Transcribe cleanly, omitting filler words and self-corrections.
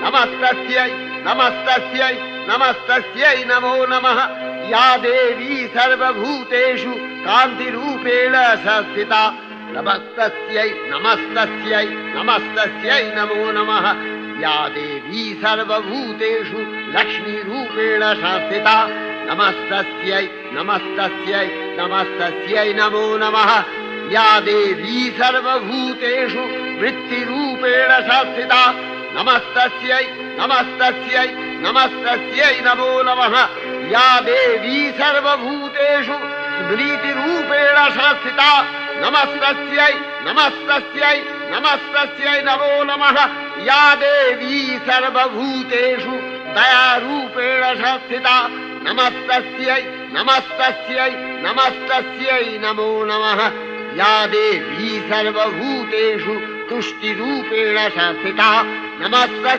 नमस्तस्यै नमस्तस्यै नमस्तस्यै नमो नमः या देवी सर्वभूतेषु कान्तिरूपेण संस्थिता नमस्तस्यै नमस्तस्यै नमस्तस्यै नमो नमः या देवी सर्वभूतेषु लक्ष्मीरूपेण संस्थिता नमस्तस्यै नमस्तस्यै नमस्तस्यै नमो नमः या देवी सर्वभूतेषु वृत्तिरूपेण संस्थिता नमस्तस्यै नमस्तस्यै नमस्तस्यै नमो नमः या देवी सर्वभूतेषु स्मृतिरूपेण संस्थिता नमस्तस्यै नमस्तस्यै नमस्तस्यै नमो नमः या देवी सर्वभूतेषु दयारूपेण संस्थिता नमस्तस्यै नमस्तस्यै नमस्तस्यै नमो नमः या देवी सर्वभूतेषु तुष्टिरूपेण संस्थिता नमस्तस्यै